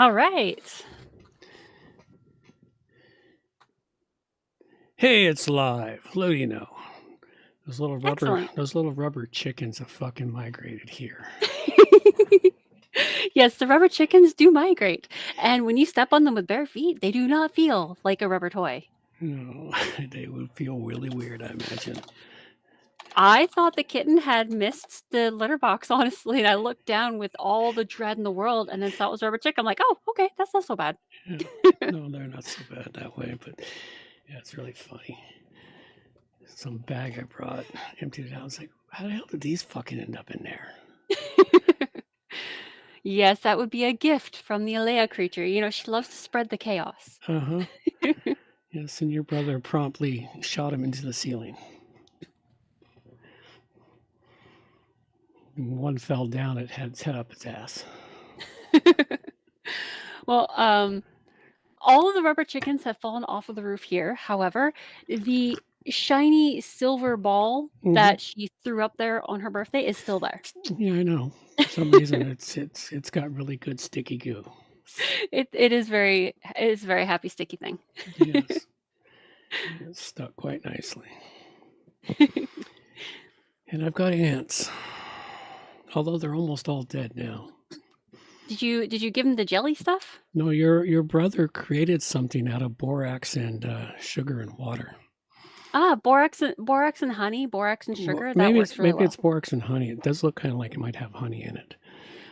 All right. Hey, it's live. What do you know? Those little Excellent. rubber chickens have fucking migrated here. Yes, the rubber chickens do migrate. And when you step on them with bare feet, they do not feel like a rubber toy. No, they would feel really weird, I imagine. I thought the kitten had missed the litter box, honestly, and I looked down with all the dread in the world and then saw it was rubber chicken. I'm like, oh, okay, that's not so bad. Yeah. No, they're not so bad that way, but yeah, it's really funny. Some bag I brought, emptied it out. I was like, how the hell did these fucking end up in there? Yes, that would be a gift from the Alea creature. You know, she loves to spread the chaos. Uh-huh. Yes, and your brother promptly shot him into the ceiling. And one fell down, it had its head up its ass. Well, all of the rubber chickens have fallen off of the roof here. However, the shiny silver ball that she threw up there on her birthday is still there. Yeah, I know. For some reason, it's got really good sticky goo. It is very happy sticky thing. Yes, it's stuck quite nicely. And I've got ants, although they're almost all dead now. Did you give them the jelly stuff? No, your brother created something out of borax and sugar and water. Ah, borax and honey, borax and sugar. Well, That works really well. Maybe it's borax and honey. It does look kind of like it might have honey in it.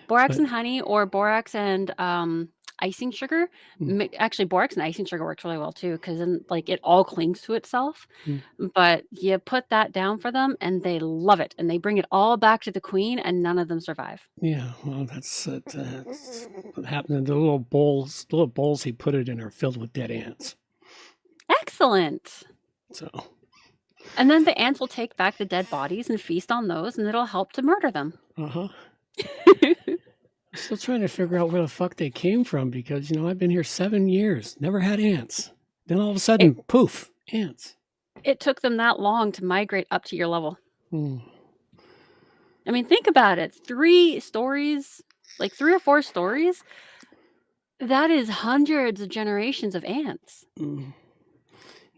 Borax and honey, or borax and icing sugar. Actually, borax and icing sugar works really well too, because then like it all clings to itself. But you put that down for them, and they love it, and they bring it all back to the queen, and none of them survive. Yeah, well, that's what happened. The little bowls he put it in are filled with dead ants. Excellent. So. And then the ants will take back the dead bodies and feast on those, and it'll help to murder them. I'm still trying to figure out where the fuck they came from, because, you know, I've been here 7 years, never had ants. Then all of a sudden, poof, ants. It took them that long to migrate up to your level. I mean, think about it. 3 stories, like 3 or 4 stories, that is hundreds of generations of ants. Yeah,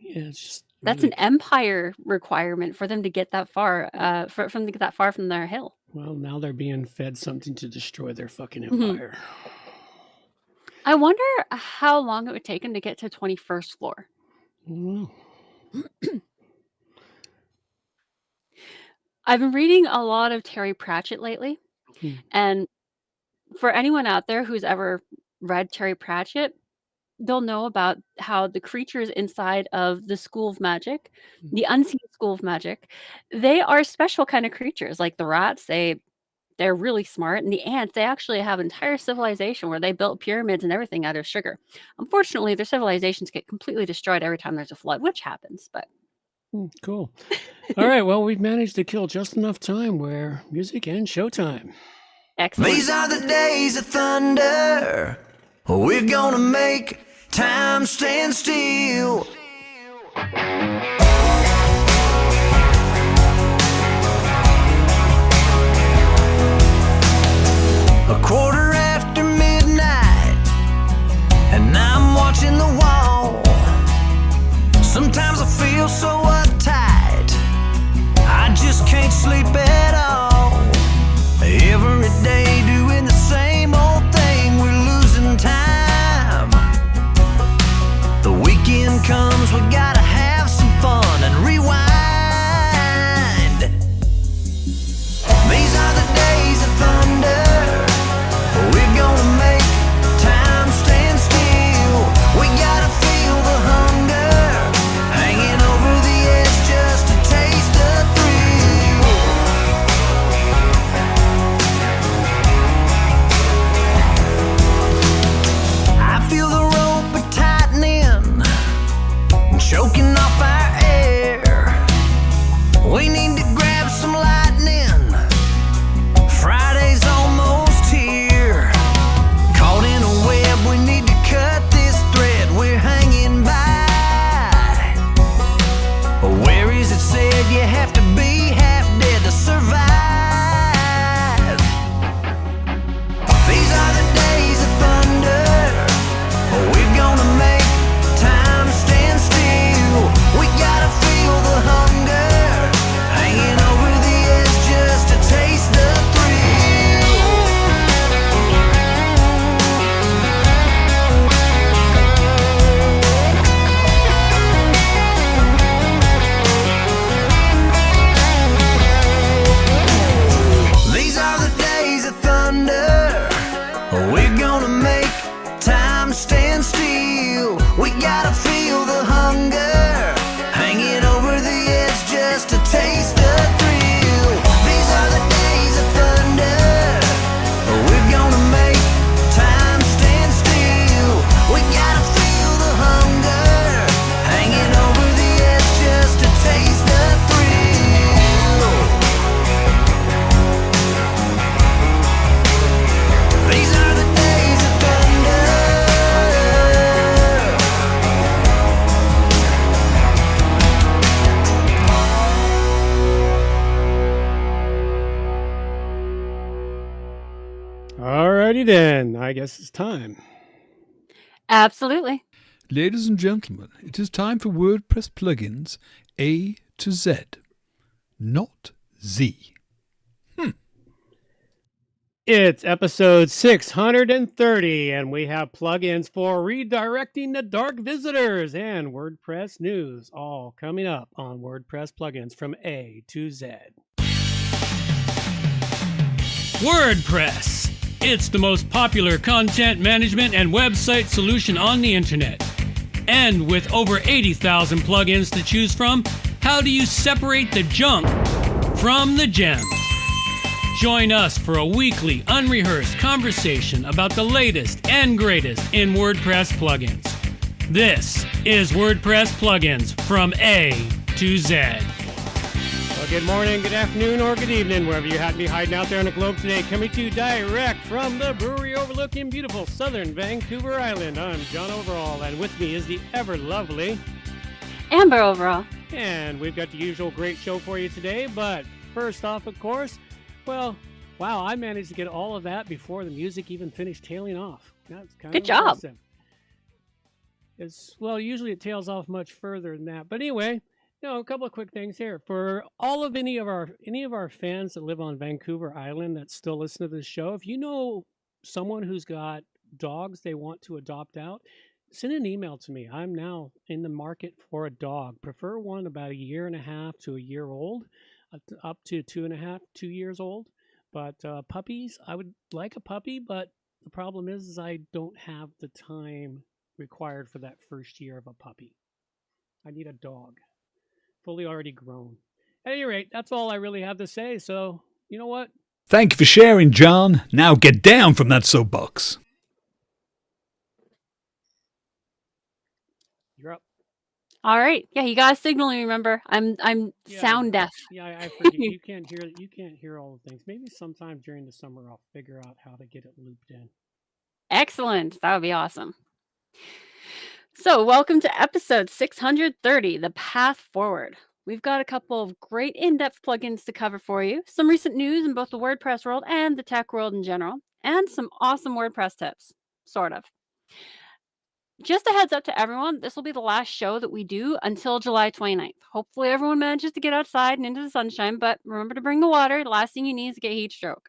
it's just that's an empire requirement for them to get that far, from to get that far from their hill. Well, now they're being fed something to destroy their fucking empire. I wonder how long it would take them to get to 21st floor. I've been reading a lot of Terry Pratchett lately, and for anyone out there who's ever read Terry Pratchett, they'll know about how the creatures inside of the School of Magic, the Unseen School of Magic, they are special kind of creatures. Like the rats, they're really smart, and the ants, they actually have an entire civilization where they built pyramids and everything out of sugar. Unfortunately, their civilizations get completely destroyed every time there's a flood, which happens, but... Cool. All right, well, we've managed to kill just enough time where music and showtime. Excellent. These are the days of thunder. We're gonna make time stand still. A quarter after midnight, and I'm watching the wall. Sometimes I feel so uptight, I just can't sleep at all. Every day doing the same old thing, we're losing time. The weekend comes, we gotta have some fun and rewind. These are the days of thunder. I guess it's time. Absolutely. Ladies and gentlemen, it is time for WordPress Plugins A to Z, not Z. It's episode 630, and we have plugins for redirecting the dark visitors and WordPress news, all coming up on WordPress Plugins from A to Z. WordPress. It's the most popular content management and website solution on the internet. And with over 80,000 plugins to choose from, how do you separate the junk from the gems? Join us for a weekly, unrehearsed conversation about the latest and greatest in WordPress plugins. This is WordPress Plugins from A to Z. Well, good morning, good afternoon, or good evening, wherever you happen to be hiding out there on the globe today. Coming to you direct from the brewery overlooking beautiful southern Vancouver Island. I'm John Overall, and with me is the ever lovely Amber Overall. And we've got the usual great show for you today, but first off, of course, well, wow, I managed to get all of that before the music even finished tailing off. That's kind Good of job. impressive. Well, usually it tails off much further than that. But anyway, a couple of quick things here. For all of any of our fans that live on Vancouver Island that still listen to this show, if you know someone who's got dogs they want to adopt out, send an email to me. I'm now in the market for a dog. Prefer one about 1.5 to a year old. Up to 2.5, 2 years old. But puppies, I would like a puppy, but the problem is I don't have the time required for that first year of a puppy. I need a dog, fully already grown. At any rate, that's all I really have to say. So, you know what? Thank you for sharing, John. Now get down from that soapbox. You're up. All right. Yeah, you gotta signal me, remember. I'm sound deaf. Yeah, I forget. You can't hear all the things. Maybe sometime during the summer I'll figure out how to get it looped in. Excellent. That would be awesome. So, welcome to episode 630, The Path Forward. We've got a couple of great in-depth plugins to cover for you, some recent news in both the WordPress world and the tech world in general, and some awesome WordPress tips, sort of. Just a heads up to everyone, this will be the last show that we do until July 29th. Hopefully everyone manages to get outside and into the sunshine, but remember to bring the water. The last thing you need is to get heat stroke.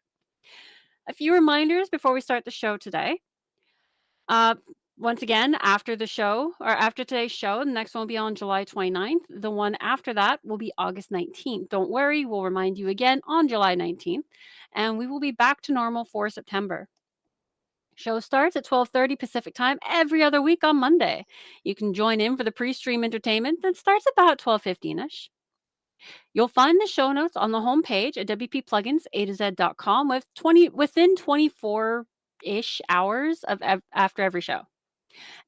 A few reminders before we start the show today. Once again, after the show, or after today's show, the next one will be on July 29th. The one after that will be August 19th. Don't worry, we'll remind you again on July 19th, and we will be back to normal for September. Show starts at 12:30 Pacific time every other week on Monday. You can join in for the pre-stream entertainment that starts about 12:15ish. You'll find the show notes on the homepage at wppluginsa2z.com within 24-ish hours of after every show.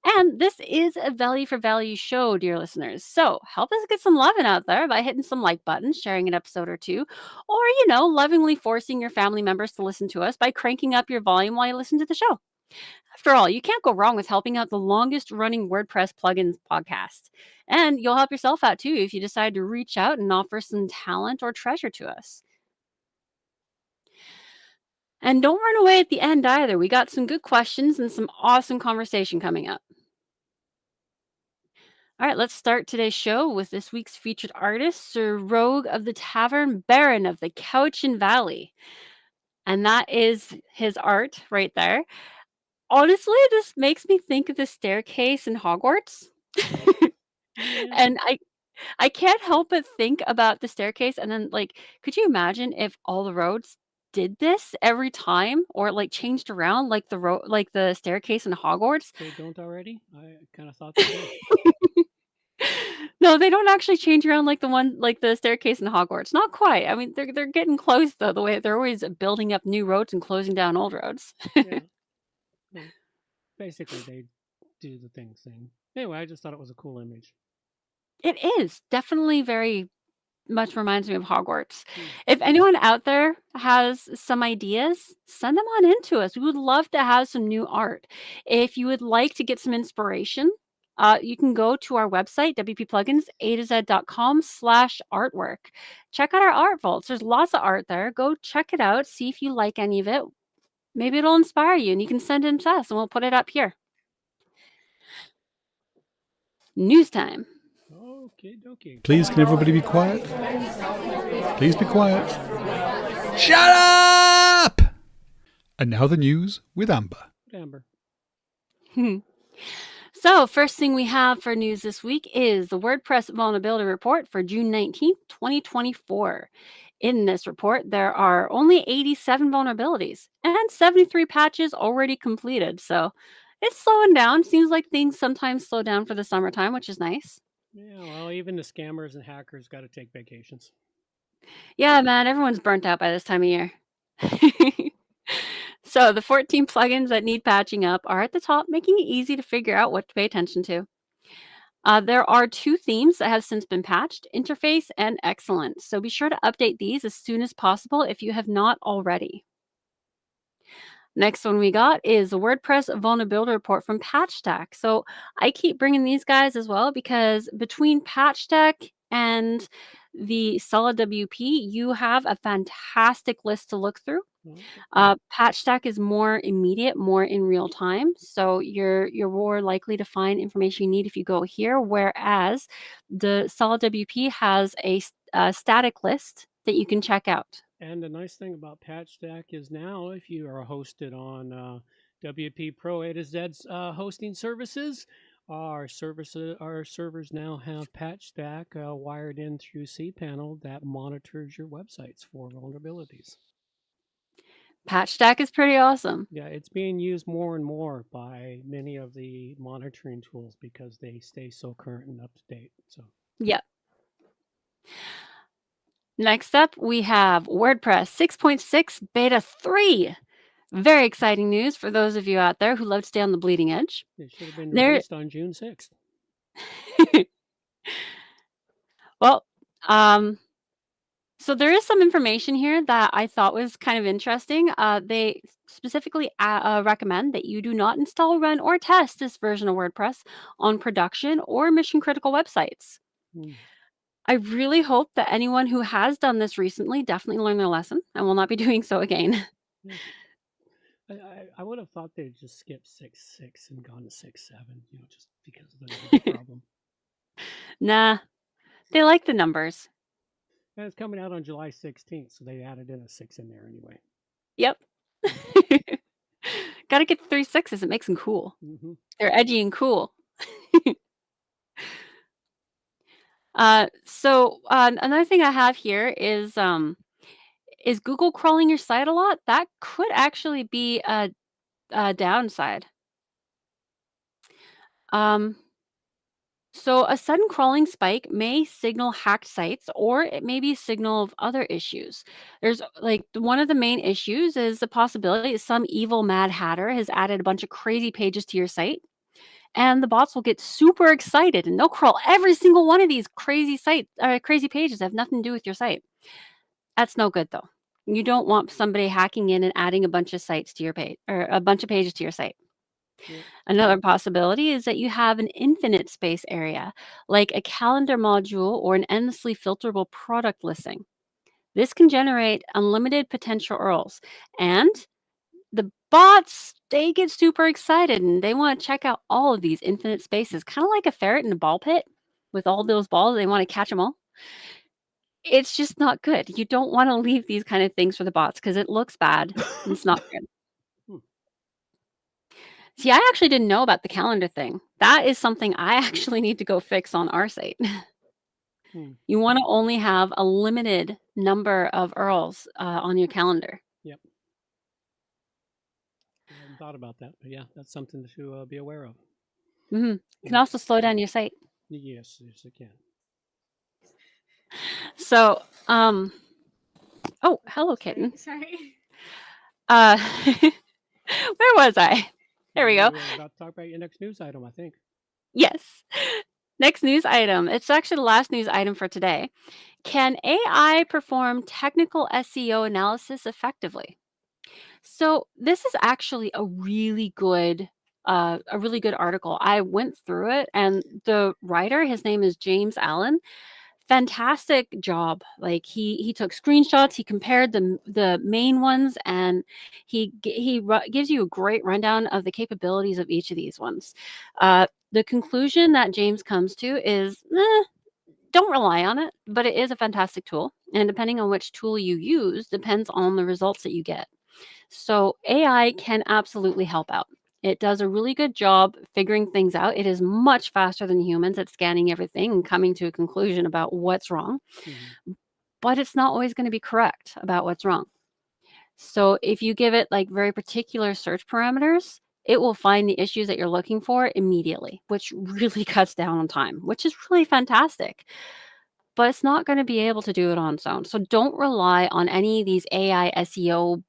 And this is a value for value show, dear listeners. So help us get some loving out there by hitting some like buttons, sharing an episode or two, or, lovingly forcing your family members to listen to us by cranking up your volume while you listen to the show. After all, you can't go wrong with helping out the longest running WordPress plugins podcast. And you'll help yourself out too if you decide to reach out and offer some talent or treasure to us. And don't run away at the end either. We got some good questions and some awesome conversation coming up. All right, let's start today's show with this week's featured artist, Sir Rogue of the Tavern, Baron of the Cowichan Valley. And that is his art right there. Honestly, this makes me think of the staircase in Hogwarts. And I can't help but think about the staircase. And then, could you imagine if all the roads did this every time, or changed around like the staircase in Hogwarts? They don't already? I kind of thought they did. No, they don't actually change around like the staircase in Hogwarts. Not quite. I mean, they're getting close though. The way they're always building up new roads and closing down old roads. Yeah. Well, basically, they do the thing. Anyway, I just thought it was a cool image. It is definitely very much reminds me of Hogwarts. If anyone out there has some ideas, send them on in to us. We would love to have some new art. If you would like to get some inspiration, you can go to our website, wppluginsa2z.com/artwork. Check out our art vaults. There's lots of art there. Go check it out. See if you like any of it. Maybe it'll inspire you and you can send it to us and we'll put it up here. News time. Okay, dokie. Please, can everybody be quiet? Please be quiet. Shut up! And now the news with Amber. Amber. So, first thing we have for news this week is the WordPress vulnerability report for June 19th, 2024. In this report, there are only 87 vulnerabilities and 73 patches already completed. So, it's slowing down. Seems like things sometimes slow down for the summertime, which is nice. Yeah, well, even the scammers and hackers got to take vacations. Yeah, man, everyone's burnt out by this time of year. So the 14 plugins that need patching up are at the top, making it easy to figure out what to pay attention to. There are 2 themes that have since been patched, Interface and Excellent. So be sure to update these as soon as possible if you have not already. Next one we got is the WordPress vulnerability report from PatchStack. So I keep bringing these guys as well because between PatchStack and the Solid WP, you have a fantastic list to look through. PatchStack is more immediate, more in real time, so you're more likely to find information you need if you go here. Whereas the Solid WP has a static list that you can check out. And the nice thing about PatchStack is now, if you are hosted on WP Pro A-Z's hosting services, our servers now have PatchStack wired in through cPanel that monitors your websites for vulnerabilities. PatchStack is pretty awesome. Yeah, it's being used more and more by many of the monitoring tools because they stay so current and up to date. So, yep. Next up, we have WordPress 6.6 Beta 3. Very exciting news for those of you out there who love to stay on the bleeding edge. It should have been released on June 6th. Well, so there is some information here that I thought was kind of interesting. They specifically recommend that you do not install, run, or test this version of WordPress on production or mission-critical websites. I really hope that anyone who has done this recently definitely learned their lesson and will not be doing so again. I would have thought they'd just skip 6.6 and gone to 6.7, just because of the problem. Nah, they like the numbers. And it's coming out on July 16th, so they added in a 6 in there anyway. Yep. Got to get the 3 6s. It makes them cool. They're edgy and cool. So another thing I have here is Google crawling your site a lot? That could actually be a downside. So a sudden crawling spike may signal hacked sites, or it may be a signal of other issues. There's one of the main issues is the possibility some evil mad hatter has added a bunch of crazy pages to your site. And the bots will get super excited and they'll crawl every single one of these crazy pages that have nothing to do with your site. That's no good though. You don't want somebody hacking in and adding a bunch of sites to your page or a bunch of pages to your site. Another possibility is that you have an infinite space area, like a calendar module or an endlessly filterable product listing. This can generate unlimited potential URLs. And the bots, they get super excited and they want to check out all of these infinite spaces, kind of like a ferret in a ball pit with all those balls. They want to catch them all. It's just not good. You don't want to leave these kind of things for the bots because it looks bad and it's not good. See, I actually didn't know about the calendar thing. That is something I actually need to go fix on our site. You want to only have a limited number of URLs on your calendar. Yep. I hadn't thought about that, but yeah, that's something to be aware of. It can also slow down your site. Yes, it can. So, oh, hello, kitten. Sorry. Where was I? There we go. We're about to talk about your next news item, I think. Yes. Next news item. It's actually the last news item for today. Can AI perform technical SEO analysis effectively? So this is actually a really good article. I went through it, and the writer, his name is James Allen. fantastic job. Like he took screenshots, he compared the main ones, and he gives you a great rundown of the capabilities of each of these ones. The conclusion that James comes to is, don't rely on it, but it is a fantastic tool. And depending on which tool you use depends on the results that you get. So AI can absolutely help out. It does a really good job figuring things out. It is much faster than humans at scanning everything and coming to a conclusion about what's wrong. But it's not always going to be correct about what's wrong. So if you give it like very particular search parameters, it will find the issues that you're looking for immediately, which really cuts down on time, which is really fantastic. But it's not going to be able to do it on its own. So don't rely on any of these AI SEO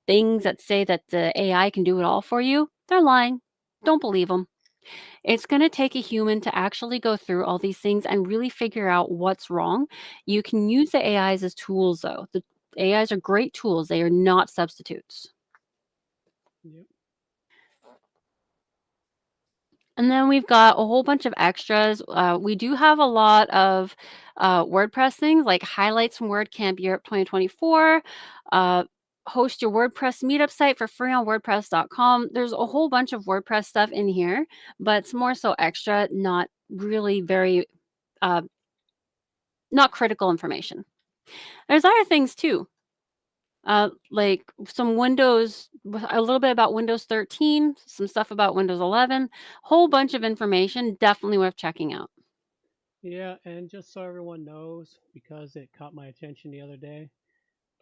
things that say that the AI can do it all for you. They're lying. Don't believe them. It's going to take a human to actually go through all these things and really figure out what's wrong. You can use the AIs as tools, though. The AIs are great tools. They are not substitutes. Yep. And then we've got a whole bunch of extras. We do have a lot of WordPress things like highlights from WordCamp Europe 2024. Host your WordPress meetup site for free on WordPress.com. There's a whole bunch of WordPress stuff in here, but it's more so extra, not really very, not critical information. There's other things too, like some Windows, a little bit about Windows 13, some stuff about Windows 11, whole bunch of information, definitely worth checking out. Yeah, and just so everyone knows, because it caught my attention the other day,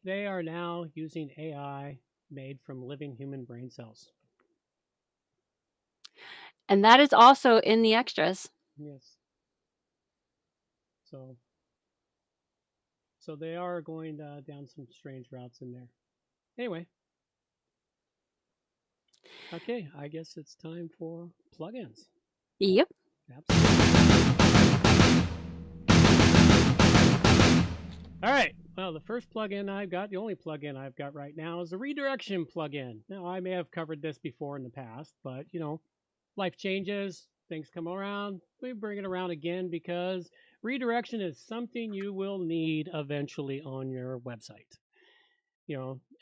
they are now using AI made from living human brain cells. And that is also in the extras. Yes. So they are going down some strange routes in there. Anyway. Okay, I guess it's time for plugins. Yep. Absolutely. All right. Well, the first plugin I've got, the only plugin I've got right now is the Redirection plugin. Now, I may have covered this before in the past, but, life changes, things come around. We bring it around again because redirection is something you will need eventually on your website.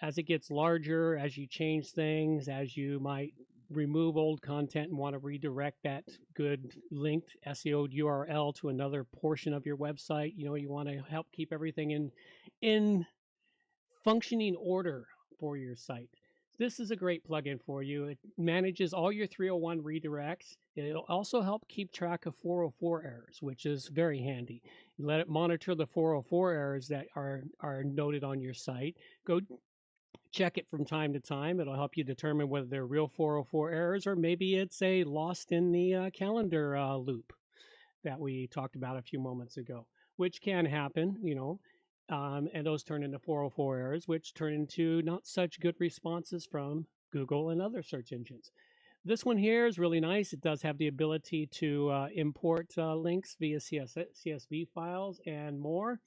As it gets larger, as you change things, as you might remove old content and want to redirect that good linked SEO URL to another portion of your website, you want to help keep everything in functioning order for your site. This is a great plugin for you. It manages all your 301 redirects. It'll also help keep track of 404 errors, which is very handy. You let it monitor the 404 errors that are noted on your site. Go check it from time to time. It'll help you determine whether they're real 404 errors or maybe it's a lost in the calendar loop that we talked about a few moments ago, which can happen, and those turn into 404 errors, which turn into not such good responses from Google and other search engines. This one here is really nice. It does have the ability to import links via CSV files and more.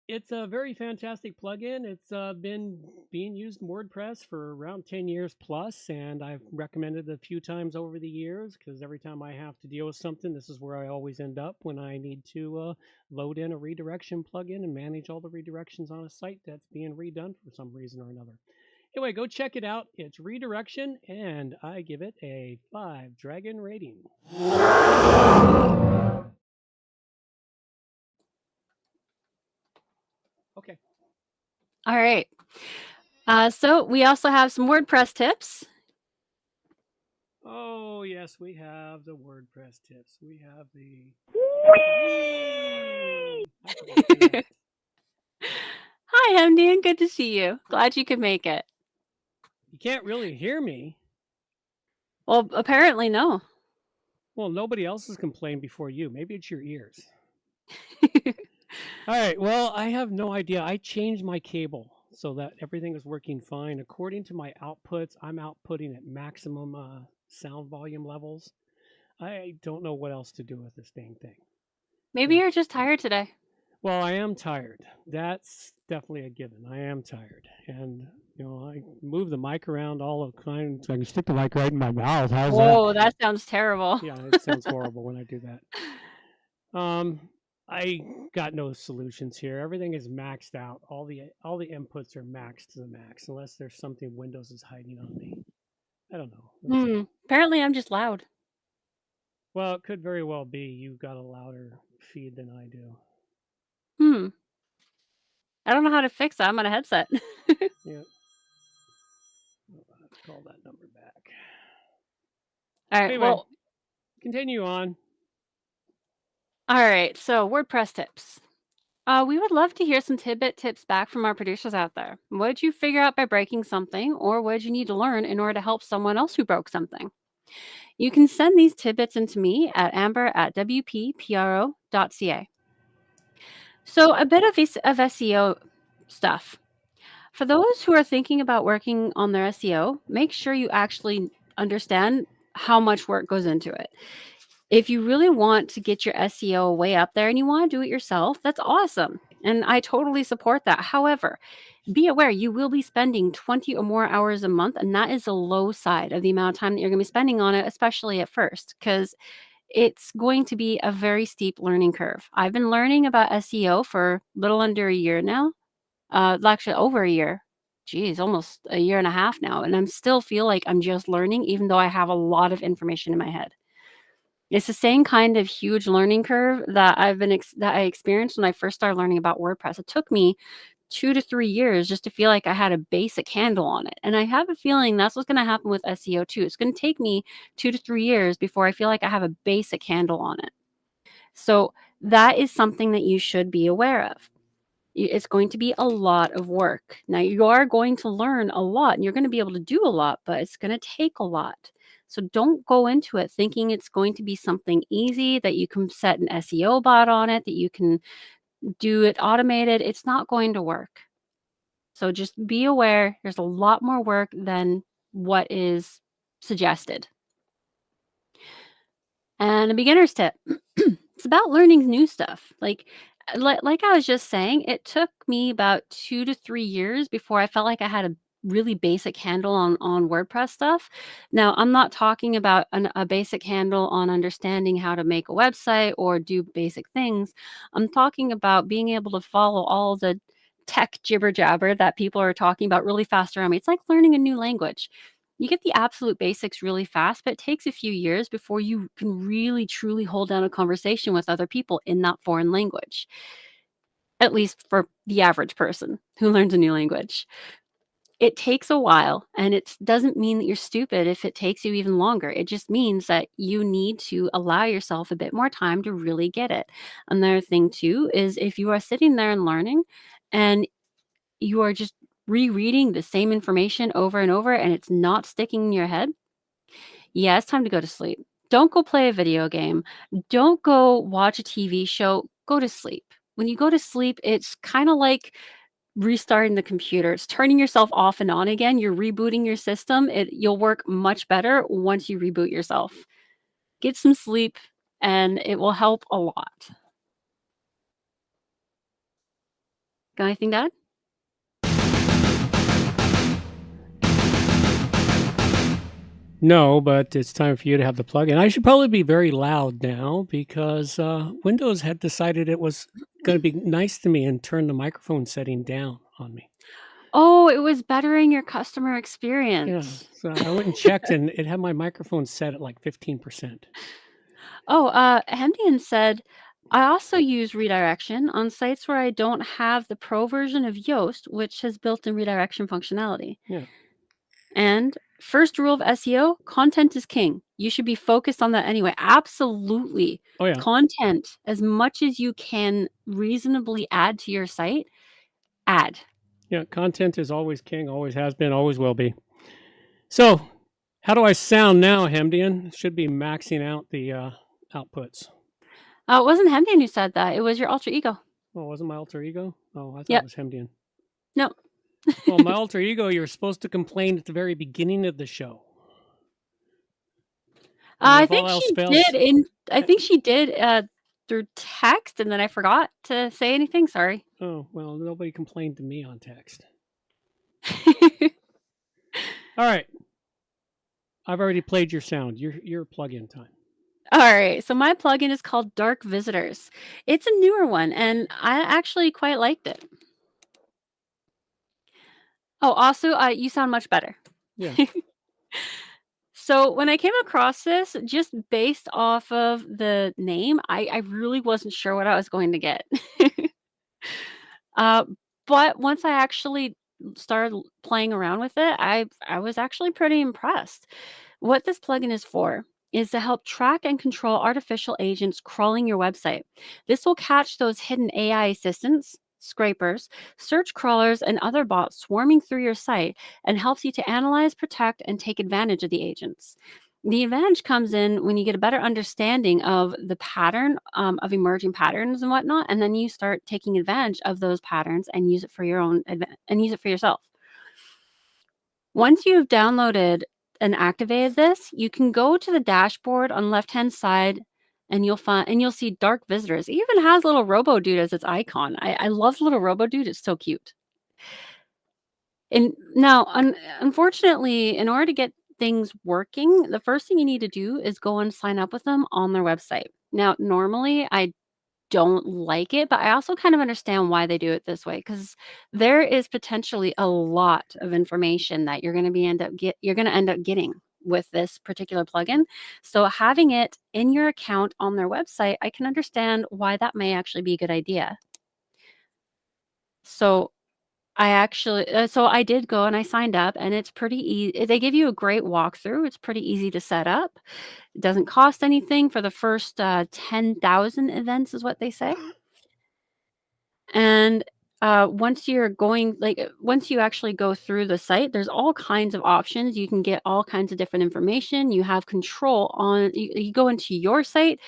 It's a very fantastic plugin. It's been being used in WordPress for around 10 years plus, and I've recommended it a few times over the years because every time I have to deal with something, this is where I always end up when I need to load in a redirection plugin and manage all the redirections on a site that's being redone for some reason or another. Anyway, go check it out. It's Redirection, and I give it a 5 dragon rating. Okay. All right. So we also have some WordPress tips. Oh, yes, we have the WordPress tips. We have the... Hi, Hamdian. Good to see you. Glad you could make it. You can't really hear me. Well, apparently no. Well, nobody else has complained before you. Maybe it's your ears. All right. Well, I have no idea. I changed my cable so that everything is working fine. According to my outputs, I'm outputting at maximum sound volume levels. I don't know what else to do with this dang thing. Maybe you're just tired today. Well, I am tired. That's definitely a given. I am tired. And, I move the mic around all the time so I can stick the mic right in my mouth. How's that? Whoa, that sounds terrible. Yeah, it sounds horrible when I do that. I got no solutions here. Everything is maxed out. All the inputs are maxed to the max, unless there's something Windows is hiding on me. I don't know. Apparently, I'm just loud. Well, it could very well be you've got a louder feed than I do. I don't know how to fix that. I'm on a headset. Yeah. I'll have to call that number back. All right. Anyway, Well, continue on. all right. So, WordPress tips. We would love to hear some tidbit tips back from our producers out there. What did you figure out by breaking something, or what did you need to learn in order to help someone else who broke something? You can send these tidbits into me at amber@wppro.ca. So, a bit of SEO stuff. For those who are thinking about working on their SEO, make sure you actually understand how much work goes into it. If you really want to get your SEO way up there and you want to do it yourself, that's awesome. And I totally support that. However, be aware you will be spending 20 or more hours a month, and that is the low side of the amount of time that you're going to be spending on it, especially at first, because it's going to be a very steep learning curve. I've been learning about SEO for a little under a year now. Actually, over a year. Geez, almost a year and a half now. And I'm still feel like I'm just learning, even though I have a lot of information in my head. It's the same kind of huge learning curve that that I experienced when I first started learning about WordPress. It took me 2 to 3 years just to feel like I had a basic handle on it. And I have a feeling that's what's going to happen with SEO too. It's going to take me 2 to 3 years before I feel like I have a basic handle on it. So that is something that you should be aware of. It's going to be a lot of work. Now, you are going to learn a lot and you're going to be able to do a lot, but it's going to take a lot. So don't go into it thinking it's going to be something easy, that you can set an SEO bot on it, that you can do it automated. It's not going to work. So just be aware there's a lot more work than what is suggested. And a beginner's tip. It's about learning new stuff. Like I was just saying, it took me about 2 to 3 years before I felt like I had a really basic handle on WordPress stuff. Now, I'm not talking about a basic handle on understanding how to make a website or do basic things. I'm talking about being able to follow all the tech jibber jabber that people are talking about really fast around me. It's like learning a new language. You get the absolute basics really fast, but it takes a few years before you can really truly hold down a conversation with other people in that foreign language. At least for the average person who learns a new language. It takes a while, and it doesn't mean that you're stupid if it takes you even longer. It just means that you need to allow yourself a bit more time to really get it. Another thing too is if you are sitting there and learning and you are just rereading the same information over and over and it's not sticking in your head, yeah, it's time to go to sleep. Don't go play a video game. Don't go watch a TV show. Go to sleep. When you go to sleep, it's kind of like restarting the computer. It's turning yourself off and on again. You're rebooting your system. You'll work much better once you reboot yourself. Get some sleep and it will help a lot. Got anything to add? No, but it's time for you to have the plugin. I should probably be very loud now because Windows had decided it was going to be nice to me and turn the microphone setting down on me. Oh, it was bettering your customer Yeah, experience. so I went and checked, and it had my microphone set at like 15%. Oh, Hendian said, I also use redirection on sites where I don't have the pro version of Yoast, which has built-in redirection functionality. Yeah. And first rule of SEO, content is king. You should be focused on that anyway. Absolutely. Oh, yeah. Content, as much as you can reasonably add to your site, add. Yeah, content is always king, always has been, always will be. So, how do I sound now, Hemdian? Should be maxing out the outputs. It wasn't Hendian who said that. It was your alter ego. Oh, wasn't my alter ego? Oh, I thought Yep. it was Hemdian. No. Well, my alter ego, you're supposed to complain at the very beginning of the show. I think she did through text, and then I forgot to say anything. Sorry. Oh, well, nobody complained to me on text. All right. I've already played your sound. Your plug-in time. All right, so my plugin is called Dark Visitors. It's a newer one, and I actually quite liked it. Oh, also, you sound much better. Yeah. So when I came across this, just based off of the name, I really wasn't sure what I was going to get. Uh, but once I actually started playing around with it, I was actually pretty impressed. What this plugin is for is to help track and control artificial agents crawling your website. This will catch those hidden AI assistants, scrapers, search crawlers, and other bots swarming through your site and helps you to analyze, protect, and take advantage of the agents. The advantage comes in when you get a better understanding of the pattern of emerging patterns and whatnot, and then you start taking advantage of those patterns and use it for your own and use it for yourself. Once you've downloaded and activated this, you can go to the dashboard on the left-hand side and you'll see dark visitors. It even has little Robo Dude as its icon. I love little Robo Dude. It's so cute. And now, unfortunately, in order to get things working, the first thing you need to do is go and sign up with them on their website. Now, normally I don't like it, but I also kind of understand why they do it this way because there is potentially a lot of information that you're going to end up getting with this particular plugin. So having it in your account on their website, I can understand why that may actually be a good idea. So so I did go and I signed up, and it's pretty easy. They give you a great walkthrough. It's pretty easy to set up. It doesn't cost anything for the first 10,000 events, is what they say. And once you actually go through the site, there's all kinds of options. You can get all kinds of different information. You have control on. You go into your site,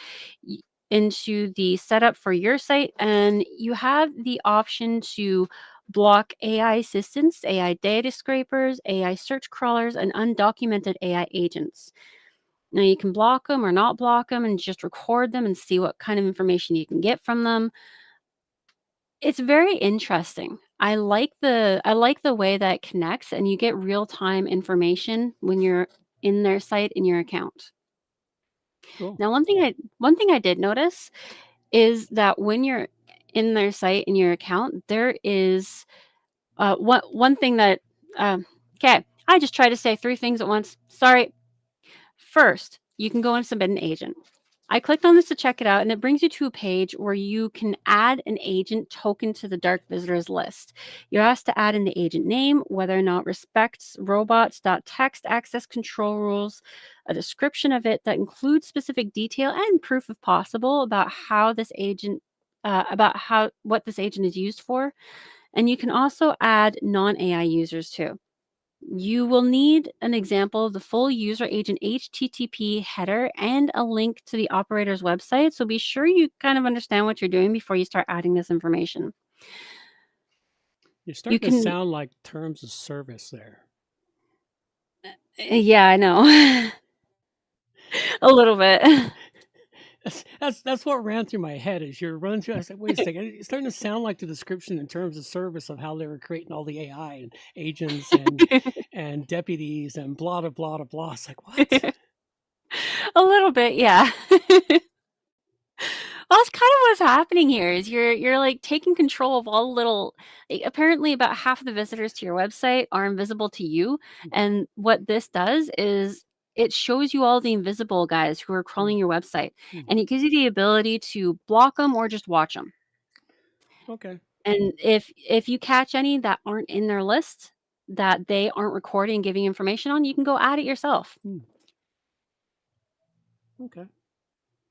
into the setup for your site, and you have the option to block AI assistants, AI data scrapers, AI search crawlers, and undocumented AI agents. Now you can block them or not block them and just record them and see what kind of information you can get from them. It's very interesting. I like the way that it connects and you get real-time information when you're in their site in your account. Cool. Now, one thing I did notice is that when you're in their site in your account, there is one thing that okay, I just tried to say three things at once. Sorry. First, you can go and submit an agent. I clicked on this to check it out, and it brings you to a page where you can add an agent token to the dark visitors list. You're asked to add in the agent name, whether or not respects robots.txt access control rules, a description of it that includes specific detail and proof if possible about what this agent is used for. And you can also add non-AI users too. You will need an example of the full user agent HTTP header and a link to the operator's website. So be sure you kind of understand what you're doing before you start adding this information. You're starting to sound like terms of service there. Yeah, I know. A little bit. That's what ran through my head as you're running through. I said, wait a second, it's starting to sound like the description in terms of service of how they were creating all the AI and agents and deputies and blah blah blah blah. It's like, what? A little bit, yeah. Well, that's kind of what's happening here is you're like taking control of all apparently about half of the visitors to your website are invisible to you. And what this does is it shows you all the invisible guys who are crawling your website, and it gives you the ability to block them or just watch them. Okay. And if you catch any that aren't in their list that they aren't recording and giving information on, you can go add it yourself. Okay.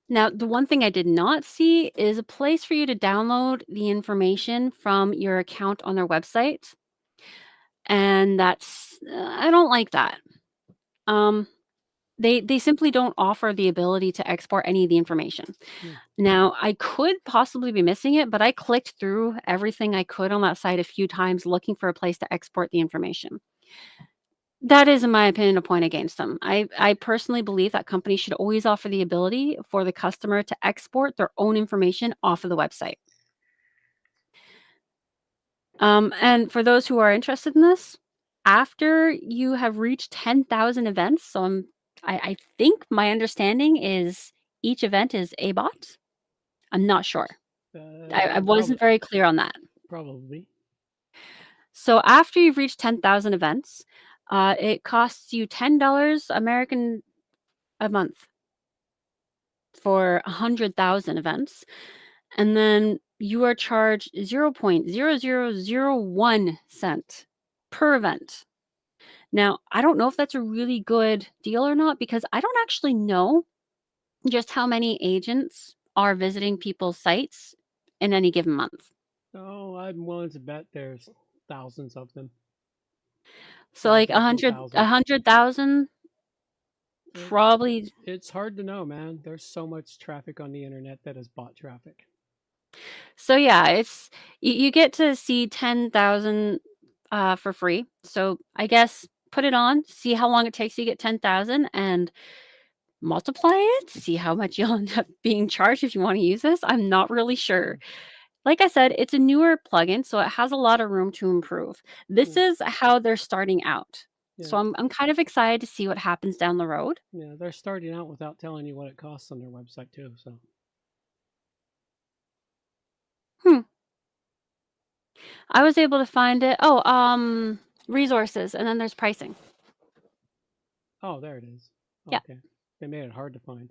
Now, the one thing I did not see is a place for you to download the information from your account on their website. And I don't like that. They simply don't offer the ability to export any of the information. Now, I could possibly be missing it, but I clicked through everything I could on that site a few times looking for a place to export the information. That is, in my opinion, a point against them. I personally believe that companies should always offer the ability for the customer to export their own information off of the website. And for those who are interested in this, after you have reached 10,000 events, so I think my understanding is each event is a bot? I'm not sure. I Probably, wasn't very clear on that. probably. So after you've reached 10,000 events, it costs you $10 American a month for 100,000 events. And then you are charged 0.0001 cent per event. Now, I don't know if that's a really good deal or not, because I don't actually know just how many agents are visiting people's sites in any given month. Oh, I'm willing to bet there's thousands of them. So like 10,000. 100,000 probably. It's hard to know, man. There's so much traffic on the internet that is bot traffic. So yeah, it's you get to see 10,000 for free. So I guess put it on, see how long it takes you to get 10,000 and multiply it, see how much you'll end up being charged if you want to use this. I'm not really sure. Like I said, it's a newer plugin, so it has a lot of room to improve. This is how they're starting out. So Yeah. I'm kind of excited to see what happens down the road. Yeah, they're starting out without telling you what it costs on their website too. So I was able to find it. Resources, and then there's pricing. oh, there it is. Yeah. Okay. They made it hard to find.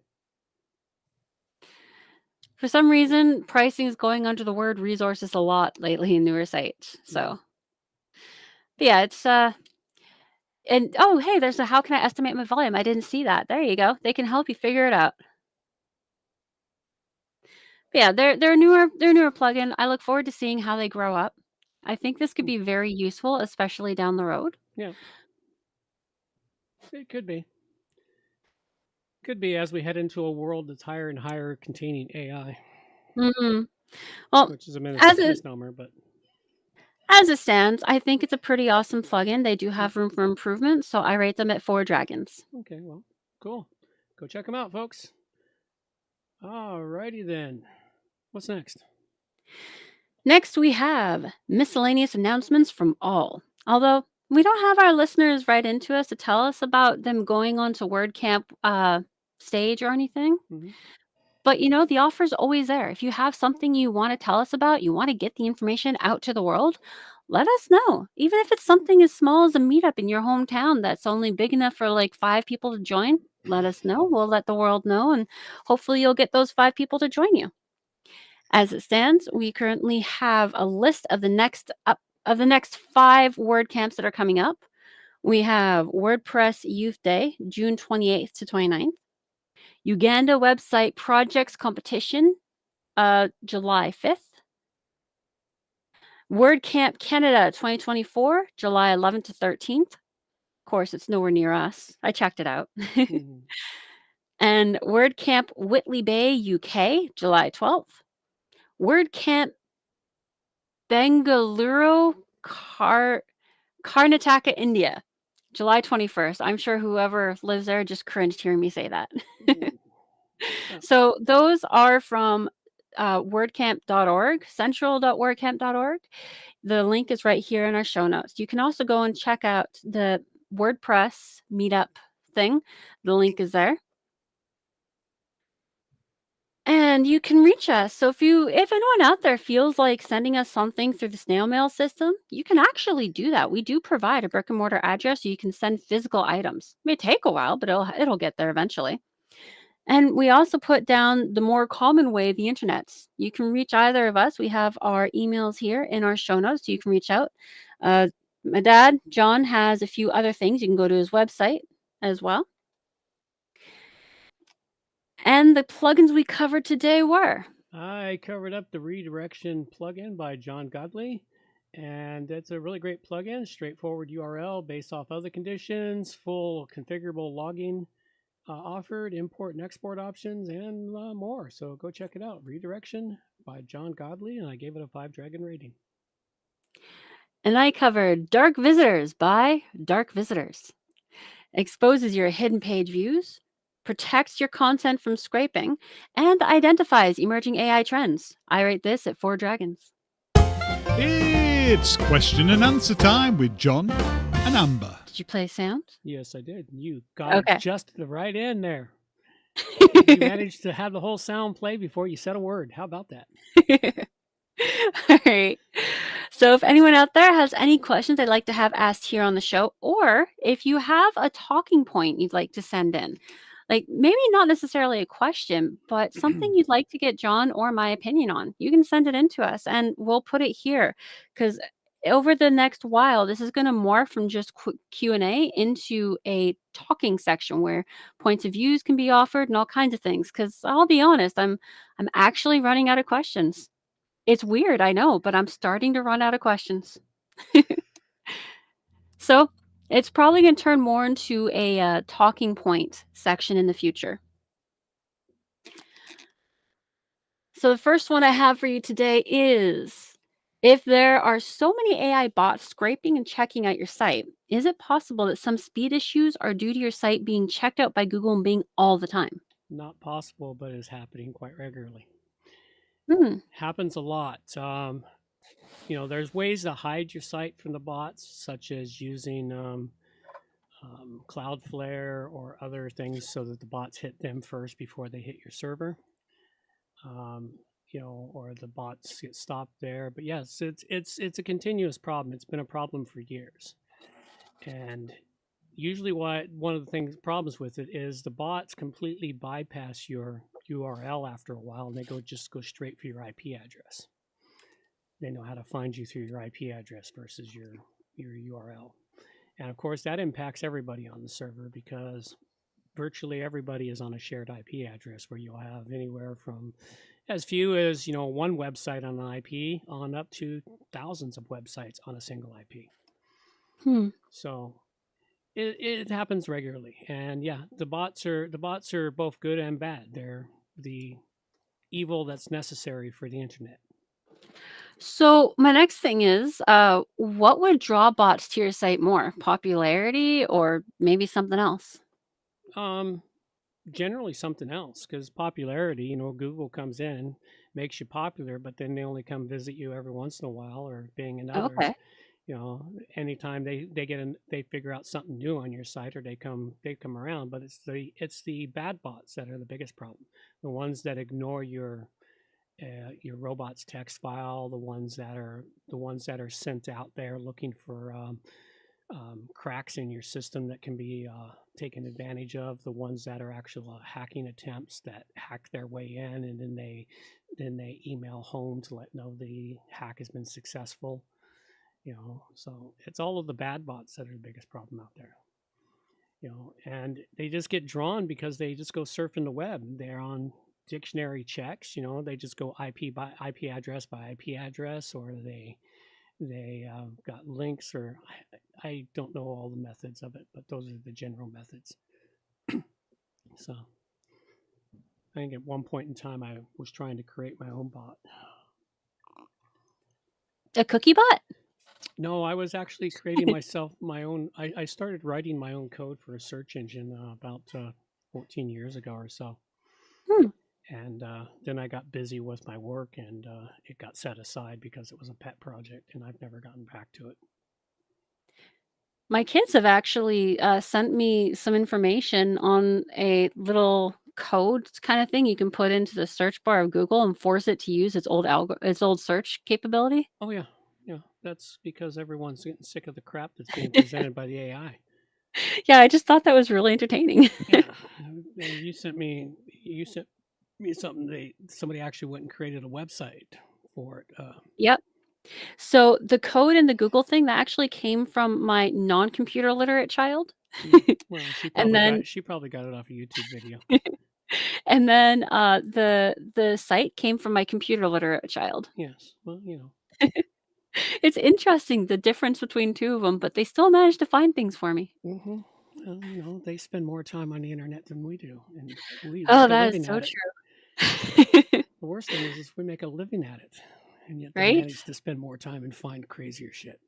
For some reason, pricing is going under the word resources a lot lately in newer sites. So, but yeah, it's and oh, hey, there's a how can I estimate my volume? I didn't see that. There you go. They can help you figure it out. But yeah, they're a newer plugin. I look forward to seeing how they grow up. I think this could be very useful, especially down the road. Yeah. It could be. Could be as we head into a world that's higher and higher containing AI, Well, which is a as misnomer, but as it stands, I think it's a pretty awesome plugin. They do have room for improvement, so I rate them at 4 dragons. okay, well, cool. Go check them out, folks. Alrighty then. What's next? Next, we have miscellaneous announcements from all. Although we don't have our listeners write into us to tell us about them going on to WordCamp stage or anything. But the offer's always there. If you have something you want to tell us about, you want to get the information out to the world, let us know. Even if it's something as small as a meetup in your hometown that's only big enough for like 5 people to join, let us know. We'll let the world know, and hopefully you'll get those 5 people to join you. As it stands, we currently have a list of the next 5 WordCamps that are coming up. We have WordPress Youth Day, June 28th to 29th. Uganda Website Projects Competition, July 5th. WordCamp Canada 2024, July 11th to 13th. Of course, it's nowhere near us. I checked it out. And WordCamp Whitley Bay, UK, July 12th. WordCamp Bengaluru, Karnataka, India, July 21st. I'm sure whoever lives there just cringed hearing me say that. So those are from wordcamp.org, central.wordcamp.org. The link is right here in our show notes. You can also go and check out the WordPress meetup thing. The link is there. And you can reach us. So if anyone out there feels like sending us something through the snail mail system, you can actually do that. We do provide a brick and mortar address so you can send physical items. It may take a while, but it'll get there eventually. And we also put down the more common way, the internet. You can reach either of us. We have our emails here in our show notes, so you can reach out. My dad, John, has a few other things. You can go to his website as well. And the plugins we covered today were? I covered up the Redirection plugin by John Godley, and it's a really great plugin. Straightforward URL based off other conditions, full configurable logging offered, import and export options, and more. So go check it out. Redirection by John Godley, and I gave it a 5 dragon rating. And I covered Dark Visitors by Dark Visitors. Exposes your hidden page views, protects your content from scraping, and identifies emerging AI trends. I rate this at 4 dragons. It's question and answer time with John and Amber. Did you play sound? Yes, I did. You got Okay. it just the right end there. You managed to have the whole sound play before you said a word. How about that? All right. So if anyone out there has any questions they'd like to have asked here on the show, or if you have a talking point you'd like to send in, like maybe not necessarily a question, but something you'd like to get John or my opinion on, you can send it in to us and we'll put it here. Because over the next while, this is going to morph from just Q&A into a talking section where points of views can be offered and all kinds of things. Because I'll be honest, I'm actually running out of questions. It's weird, I know, but I'm starting to run out of questions. So it's probably going to turn more into a talking point section in the future. So the first one I have for you today is, if there are so many AI bots scraping and checking out your site, is it possible that some speed issues are due to your site being checked out by Google and Bing all the time? Not possible, but is happening quite regularly. Hmm. Happens a lot. There's ways to hide your site from the bots, such as using Cloudflare or other things so that the bots hit them first before they hit your server. Or the bots get stopped there. But yes, it's a continuous problem. It's been a problem for years. And usually one of the problems with it is the bots completely bypass your URL after a while, and they just go straight for your IP address. They know how to find you through your IP address versus your URL. And of course, that impacts everybody on the server because virtually everybody is on a shared IP address, where you'll have anywhere from as few as one website on an IP on up to thousands of websites on a single IP. So it happens regularly, and yeah, the bots are both good and bad. They're the evil that's necessary for the internet. So my next thing is, what would draw bots to your site more? Popularity or maybe something else? Generally something else, because popularity, Google comes in, makes you popular, but then they only come visit you every once in a while, or Bing and others. Okay. Anytime they figure out something new on your site, or they come around. But it's the bad bots that are the biggest problem. The ones that ignore your robots text file, the ones that are sent out there looking for cracks in your system that can be taken advantage of, the ones that are actual hacking attempts that hack their way in, and then they email home to let know the hack has been successful. So it's all of the bad bots that are the biggest problem out there. And they just get drawn because they just go surfing the web. They're on dictionary checks. They just go IP address by IP address, or they got links, or I don't know all the methods of it, but those are the general methods. So I think at one point in time I was trying to create my own bot. A cookie bot? No, I was actually creating my own. I started writing my own code for a search engine about 14 years ago or so. And then I got busy with my work, and it got set aside because it was a pet project, and I've never gotten back to it. My kids have actually sent me some information on a little code kind of thing you can put into the search bar of Google and force it to use its old search capability. Oh yeah. That's because everyone's getting sick of the crap that's being presented by the AI. Yeah, I just thought that was really entertaining. Yeah. You sent me something. Somebody actually went and created a website for it. Yep. So the code in the Google thing, that actually came from my non-computer literate child. Well, she probably got it off a YouTube video. And then the site came from my computer literate child. Yes. Well, It's interesting, the difference between two of them, but they still manage to find things for me. Mm-hmm. Well, they spend more time on the internet than we do, and we that is so true. The worst thing is we make a living at it, and yet they manage to spend more time and find crazier shit.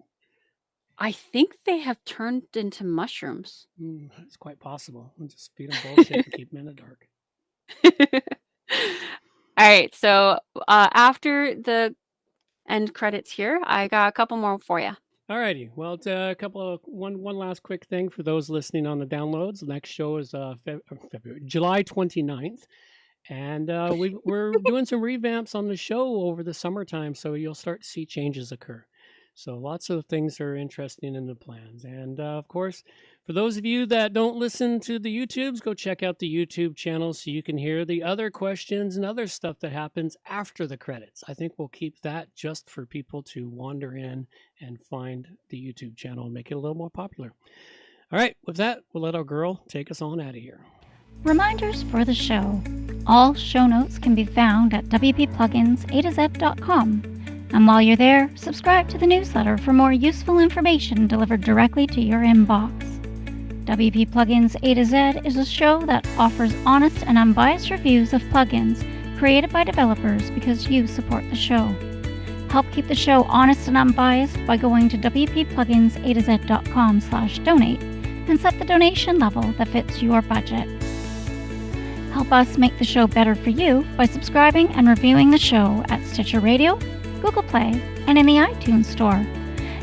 I think they have turned into mushrooms. It's quite possible. We'll just feed them bullshit and keep them in the dark. All right, so after the end credits here, I got a couple more for you. Alrighty. Well, it's a one last quick thing for those listening on the downloads. The next show is February, July 29th. And we're doing some revamps on the show over the summertime, so you'll start to see changes occur. So lots of things are interesting in the plans. And of course, for those of you that don't listen to the YouTubes, go check out the YouTube channel so you can hear the other questions and other stuff that happens after the credits. I think we'll keep that just for people to wander in and find the YouTube channel and make it a little more popular. All right, with that, we'll let our girl take us on out of here. Reminders for the show. All show notes can be found at wppluginsa-z.com. And while you're there, subscribe to the newsletter for more useful information delivered directly to your inbox. WP Plugins A-Z is a show that offers honest and unbiased reviews of plugins created by developers because you support the show. Help keep the show honest and unbiased by going to wppluginsaz.com/donate and set the donation level that fits your budget. Help us make the show better for you by subscribing and reviewing the show at Stitcher Radio, Google Play, and in the iTunes Store.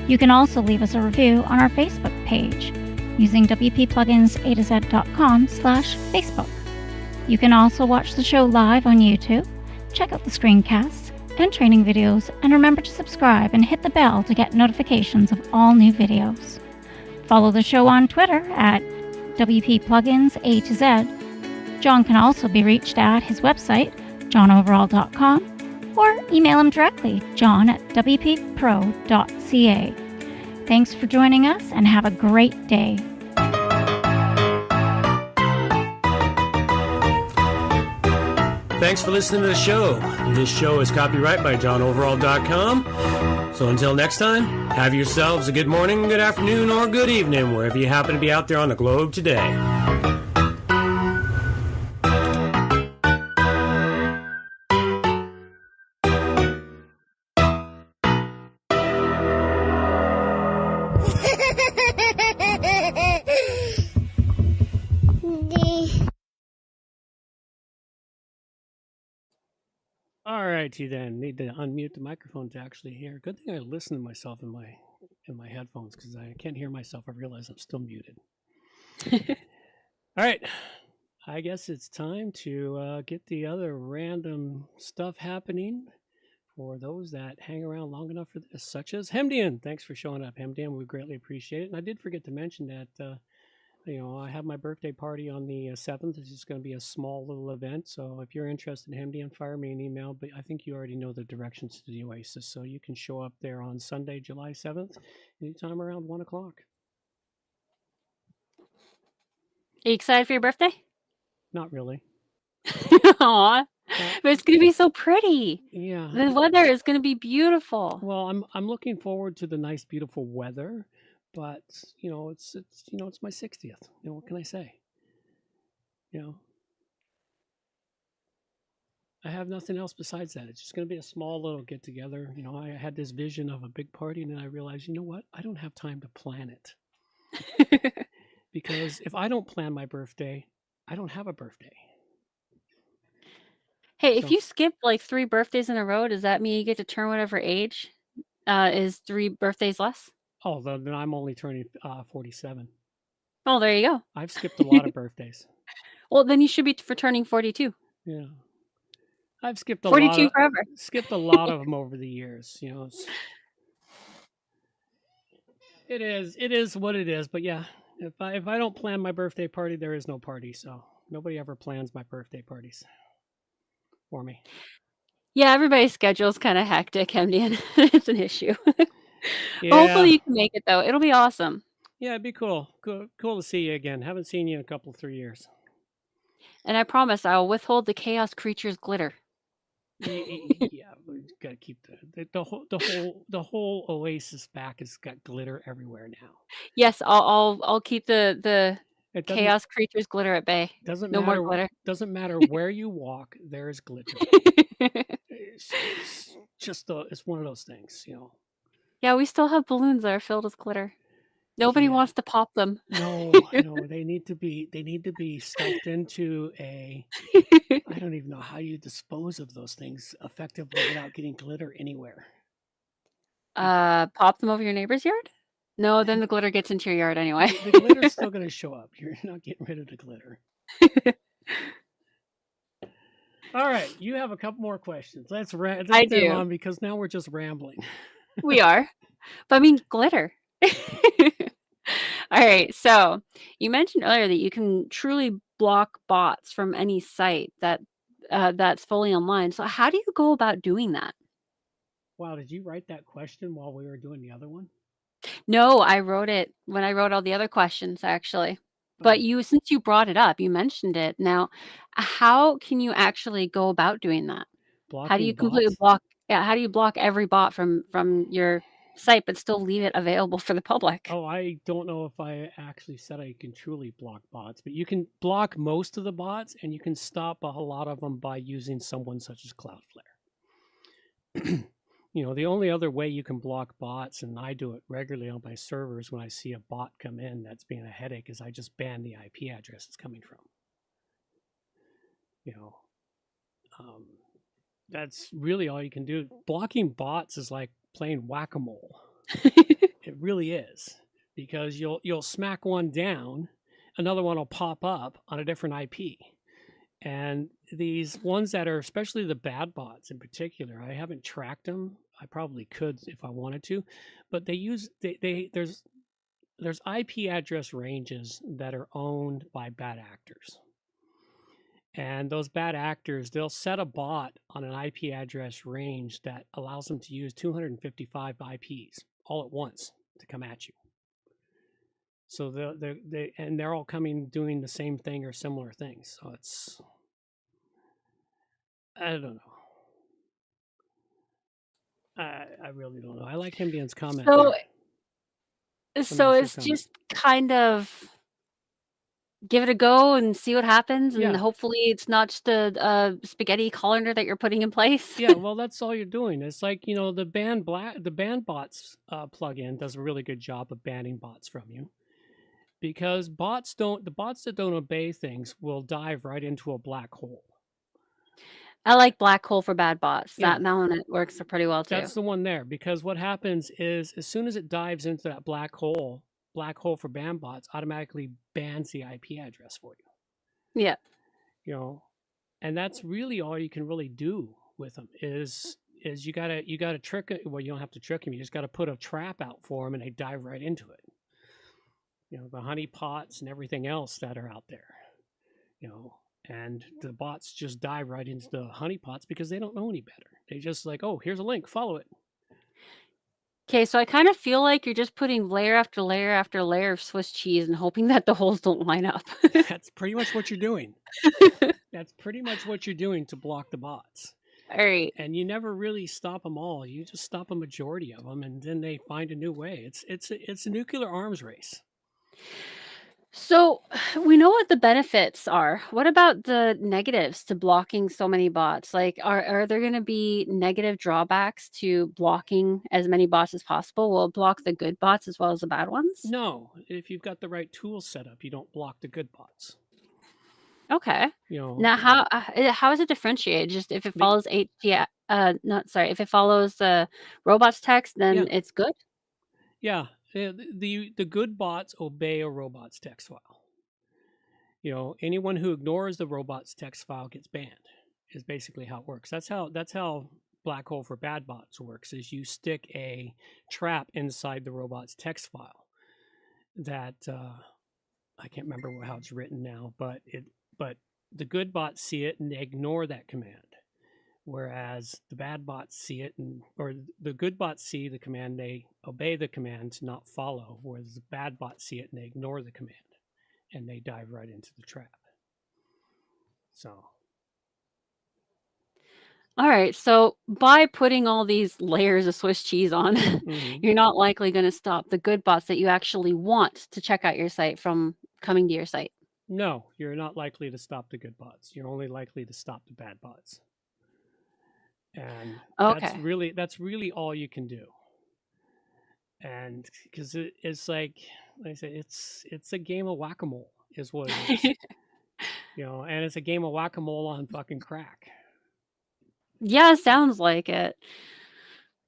You can also leave us a review on our Facebook page using wppluginsaz.com/Facebook. You can also watch the show live on YouTube, check out the screencasts and training videos, and remember to subscribe and hit the bell to get notifications of all new videos. Follow the show on Twitter at WPPluginsA-Z. John can also be reached at his website, johnoverall.com, or email him directly, john@wppro.ca. Thanks for joining us and have a great day. Thanks for listening to the show. This show is copyright by johnoverall.com. So until next time, have yourselves a good morning, good afternoon, or good evening, wherever you happen to be out there on the globe today. All righty then. Need to unmute the microphone to actually hear. Good thing I listen to myself in my headphones because I can't hear myself. I realize I'm still muted. All right. I guess it's time to get the other random stuff happening for those that hang around long enough for this, such as Hemdian. Thanks for showing up, Hemdian. We greatly appreciate it. And I did forget to mention that I have my birthday party on the 7th. It's just going to be a small little event. So if you're interested in Hemdian, fire me an email. But I think you already know the directions to the Oasis. So you can show up there on Sunday, July 7th, anytime around 1 o'clock. Are you excited for your birthday? Not really. Aw, but it's going to be so pretty. Yeah. The weather is going to be beautiful. Well, I'm looking forward to the nice, beautiful weather. But it's my 60th. What can I say? I have nothing else besides that. It's just going to be a small little get together. I had this vision of a big party, and then I realized, you know what? I don't have time to plan it. Because if I don't plan my birthday, I don't have a birthday. Hey, if you skip like 3 birthdays in a row, does that mean you get to turn whatever age is 3 birthdays less? Oh, then I'm only turning 47. Oh, there you go. I've skipped a lot of birthdays. Well, then you should be for turning 42. Yeah. I've skipped 42 forever. Skipped a lot of them over the years. It is what it is. But yeah, if I don't plan my birthday party, there is no party. So nobody ever plans my birthday parties for me. Yeah, everybody's schedule is kind of hectic, Hemdian. It's an issue. Yeah. Hopefully you can make it though. It'll be awesome. Yeah, it'd be cool. Cool to see you again. Haven't seen you in a 3 years. And I promise I'll withhold the Chaos Creatures glitter. Yeah, we gotta keep the whole Oasis back has got glitter everywhere now. Yes, I'll keep the Chaos Creatures glitter at bay. Doesn't no matter, more glitter. Doesn't matter where you walk, there's glitter. It's just it's one of those things, Yeah, we still have balloons that are filled with glitter. Nobody wants to pop them. No, they need to be stuffed into I don't even know how you dispose of those things effectively without getting glitter anywhere. Pop them over your neighbor's yard? No, then the glitter gets into your yard anyway. The glitter's still going to show up. You're not getting rid of the glitter. All right, you have a couple more questions. Let's I get them do. on because now we're just rambling. We are. But I mean, glitter. All right. So you mentioned earlier that you can truly block bots from any site that's fully online. So how do you go about doing that? Wow, did you write that question while we were doing the other one? No, I wrote it when I wrote all the other questions, actually. Oh, But since you brought it up, you mentioned it. Now, how can you actually go about doing that? How do you blocking completely bots? block? Yeah, how do you block every bot from your site, but still leave it available for the public? Oh, I don't know if I actually said I can truly block bots, but you can block most of the bots and you can stop a lot of them by using someone such as Cloudflare. The only other way you can block bots, and I do it regularly on my servers when I see a bot come in that's being a headache, is I just ban the IP address it's coming from. That's really all you can do. Blocking bots is like playing whack-a-mole. It really is, because you'll smack one down, another one will pop up on a different IP. And these ones that are, especially the bad bots in particular, I haven't tracked them. I probably could if I wanted to, but there's IP address ranges that are owned by bad actors. And those bad actors, they'll set a bot on an IP address range that allows them to use 255 IPs all at once to come at you. So they're all doing the same thing or similar things. So I don't know. I really don't know. I like Hymbian's comment. So it's just kind of give it a go and see what happens, and hopefully it's not just a spaghetti colander that you're putting in place. Yeah, well, that's all you're doing. It's like, the ban bots plugin does a really good job of banning bots from you, because the bots that don't obey things will dive right into a black hole. I like black hole for bad bots. Yeah. That one, it works pretty well too. That's the one there, because what happens is as soon as it dives into that black hole for ban bots automatically bans the IP address for you. Yeah. And that's really all you can really do with them is you gotta trick it. Well, you don't have to trick them. You just got to put a trap out for them and they dive right into it. The honey pots and everything else that are out there, and the bots just dive right into the honey pots because they don't know any better. They just like, oh, here's a link, follow it. Okay, so I kind of feel like you're just putting layer after layer after layer of Swiss cheese and hoping that the holes don't line up. That's pretty much what you're doing. That's pretty much what you're doing to block the bots. All right. And you never really stop them all. You just stop a majority of them, and then they find a new way. It's a nuclear arms race. So we know what the benefits are. What about the negatives to blocking so many bots? Like, are there going to be negative drawbacks to blocking as many bots as possible? Will it block the good bots as well as the bad ones? No, if you've got the right tools set up, you don't block the good bots. Okay. Now, how is it differentiated? Just if it follows if it follows the robots text, then it's good. Yeah. The good bots obey a robot's text file. Anyone who ignores the robot's text file gets banned. Is basically how it works. That's how black hole for bad bots works. Is you stick a trap inside the robot's text file that I can't remember how it's written now, but the good bots see it and they ignore that command. Whereas the bad bots see it, or the good bots see the command, they obey the command to not follow, whereas the bad bots see it and they ignore the command, and they dive right into the trap. So. All right, so by putting all these layers of Swiss cheese on, you're not likely going to stop the good bots that you actually want to check out your site from coming to your site. No, you're not likely to stop the good bots. You're only likely to stop the bad bots. And that's really all you can do. And because it's like I say, it's a game of whack-a-mole is what it is. And it's a game of whack-a-mole on fucking crack. Yeah, sounds like it.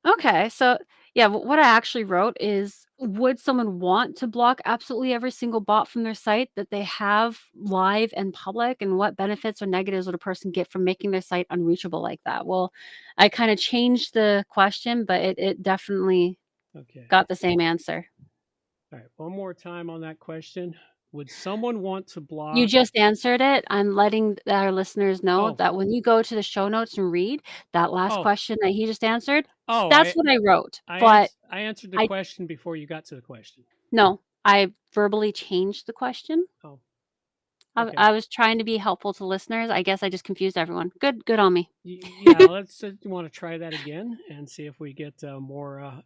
Okay, so Yeah, what I actually wrote is, would someone want to block absolutely every single bot from their site that they have live and public? And what benefits or negatives would a person get from making their site unreachable like that? Well, I kind of changed the question, but it definitely Okay. got the same answer. All right. One more time on that question. Would someone want to You block? just answered it. I'm letting our listeners know Oh, that when you go to the show notes and read that last oh, question that he just answered, oh! that's what I wrote. But I answered the I question before you got to the question. no, I verbally changed the question. Oh, I okay. was trying to be helpful to listeners. I guess I just confused everyone. Good on me. Yeah, let's. You want to try that again and see if we get more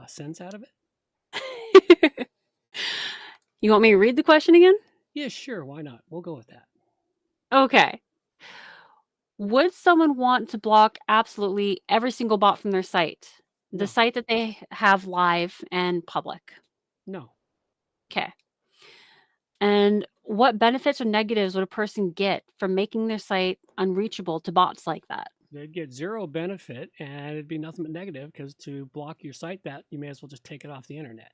sense out of it? You want me to read the question again? Yeah, sure. Why not? We'll go with that. Okay. Would someone want to block absolutely every single bot from their site? The No. site that they have live and public. No. Okay. And what benefits or negatives would a person get from making their site unreachable to bots like that? They'd get zero benefit, and it'd be nothing but negative because to block your site, that you may as well just take it off the internet.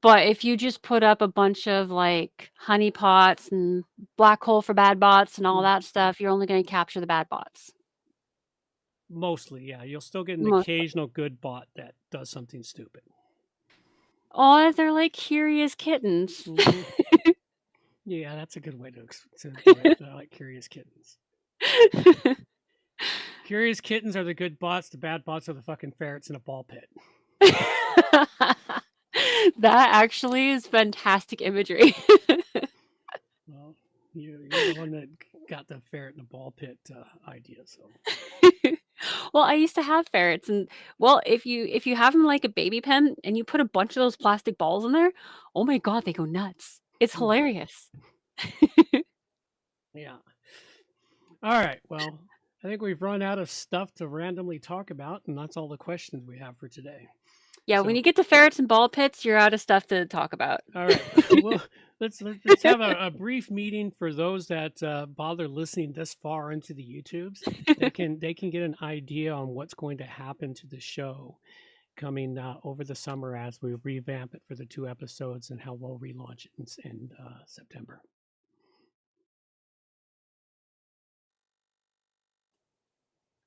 But if you just put up a bunch of like honeypots and black hole for bad bots and all that stuff, you're only going to capture the bad bots. Mostly, yeah. You'll still get an Mostly. occasional good bot that does something stupid. Oh, they're like curious kittens. Mhm. Yeah, that's a good way to do it. I like curious kittens. Curious kittens are the good bots. The bad bots are the fucking ferrets in a ball pit. That actually is fantastic imagery. Well, you're the one that got the ferret in a ball pit idea. So, Well, I used to have ferrets, and well, if you have them like a baby pen and you put a bunch of those plastic balls in there, oh my god, they go nuts. It's hilarious. yeah. All right. Well, I think we've run out of stuff to randomly talk about, and that's all the questions we have for today. Yeah, when you get to ferrets and ball pits, you're out of stuff to talk about. All right. Well, let's have a brief meeting for those that bother listening this far into the YouTubes. They can get an idea on what's going to happen to the show coming over the summer as we revamp it for the 2 episodes and how we'll relaunch it in September.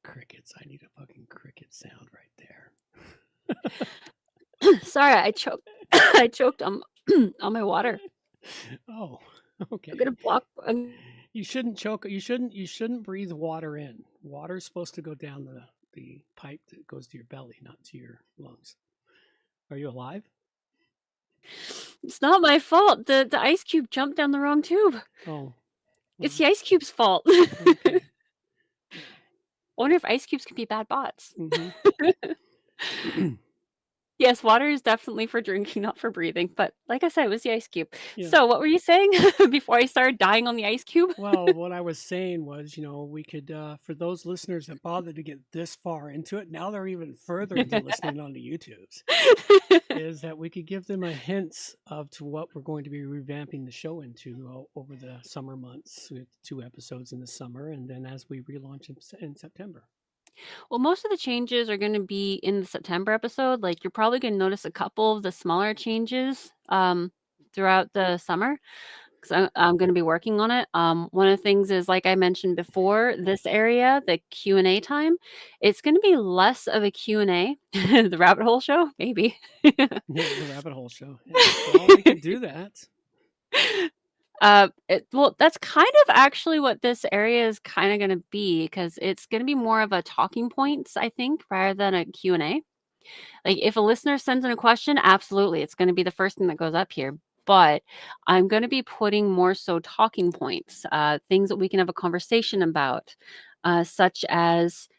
Crickets. I need a fucking cricket sound right there. Sorry, I choked. I choked on on my water. Oh, okay. I'm gonna block. You shouldn't choke. You shouldn't breathe water in. Water's supposed to go down the pipe that goes to your belly, not to your lungs. Are you alive? It's not my fault. The ice cube jumped down the wrong tube. Oh, It's the ice cube's fault. okay. I wonder if ice cubes can be bad bots. Mm-hmm. Yes, water is definitely for drinking, not for breathing. But like I said, it was the ice cube. Yeah. So what were you saying before I started dying on the ice cube? Well, what I was saying was, we could, for those listeners that bothered to get this far into it, now they're even further into listening on the YouTubes, is that we could give them a hint of to what we're going to be revamping the show into over the summer months with 2 episodes in the summer, and then as we relaunch in September. Well, most of the changes are going to be in the September episode. Like you're probably going to notice a couple of the smaller changes throughout the summer because I'm going to be working on it. One of the things is, like I mentioned before, this area, the Q&A time, it's going to be less of a Q&A. The rabbit hole show, maybe. Yeah, the rabbit hole show. Yeah, well, we could do that. Well, that's kind of actually what this area is kind of going to be because it's going to be more of a talking points, I think, rather than a Q&A. Like if a listener sends in a question, absolutely, it's going to be the first thing that goes up here. But I'm going to be putting more so talking points, things that we can have a conversation about, such as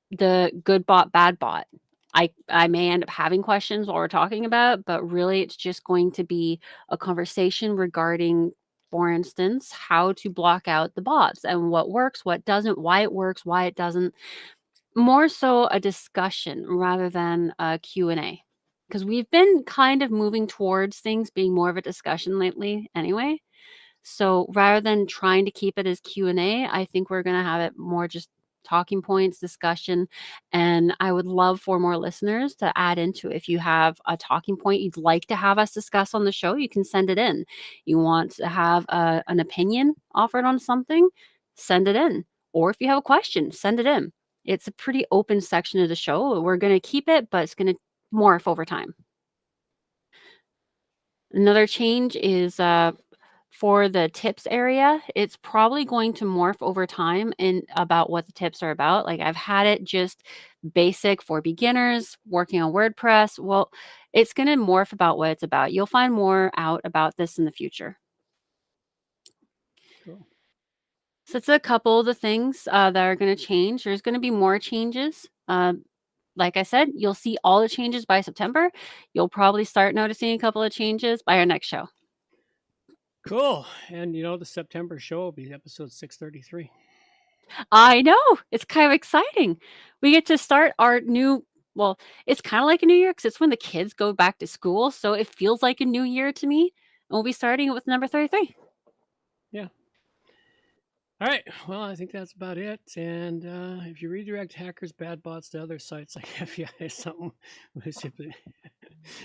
the good bot, bad bot. I may end up having questions while we're talking about, but really it's just going to be a conversation regarding, for instance, how to block out the bots and what works, what doesn't, why it works, why it doesn't. More so a discussion rather than a Q&A. Because we've been kind of moving towards things being more of a discussion lately anyway. So rather than trying to keep it as Q&A, I think we're going to have it more just talking points, discussion, and I would love for more listeners to add into it. If you have a talking point you'd like to have us discuss on the show, you can send it in. You want to have an opinion offered on something, send it in. Or if you have a question, send it in. It's a pretty open section of the show. We're going to keep it, but it's going to morph over time. Another change is for the tips area. It's probably going to morph over time in about what the tips are about. Like I've had it just basic for beginners working on WordPress. Well, it's going to morph about what it's about. You'll find more out about this in the future. Cool. So it's a couple of the things that are going to change. There's going to be more changes. Like I said, you'll see all the changes by September. You'll probably start noticing a couple of changes by our next show. Cool. And the September show will be episode 633. I know. It's kind of exciting. We get to start our new, well, it's kind of like a new year because it's when the kids go back to school. So it feels like a new year to me. And we'll be starting with number 33. Yeah. All right. Well, I think that's about it. And if you redirect hackers, bad bots to other sites like FBI, something.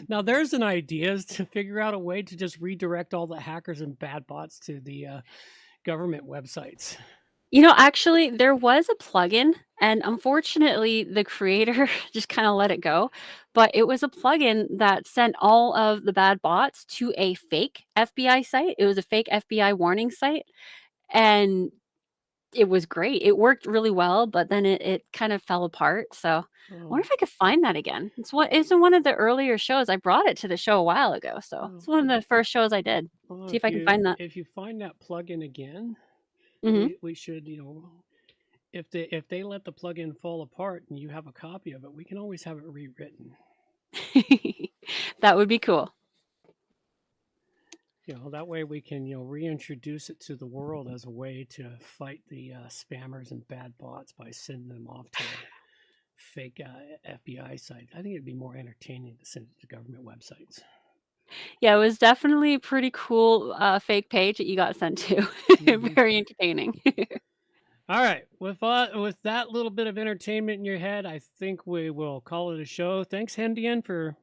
Now, there's an idea is to figure out a way to just redirect all the hackers and bad bots to the government websites. Actually, there was a plugin, and unfortunately, the creator just kind of let it go. But it was a plugin that sent all of the bad bots to a fake FBI site. It was a fake FBI warning site. And it was great. It worked really well, but then it kind of fell apart. So I wonder if I could find that again. It's in one of the earlier shows. I brought it to the show a while ago. So it's one of the first shows I did. See if I can find that. If you find that plugin again, we should, if they let the plugin fall apart and you have a copy of it, we can always have it rewritten. That would be cool. That way we can, reintroduce it to the world as a way to fight the spammers and bad bots by sending them off to a fake FBI site. I think it'd be more entertaining to send it to government websites. Yeah, it was definitely a pretty cool fake page that you got sent to. Very entertaining. All right. With that little bit of entertainment in your head, I think we will call it a show. Thanks, Hendian, for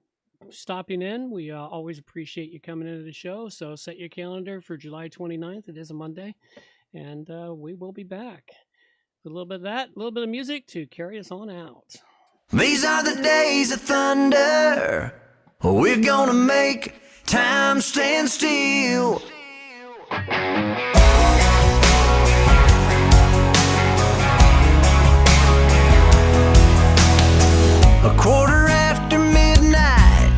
stopping in. We always appreciate you coming into the show. So set your calendar for July 29th. It is a Monday. And we will be back. A little bit of that, a little bit of music to carry us on out. These are the days of thunder. We're gonna make time stand still. A quarter after midnight,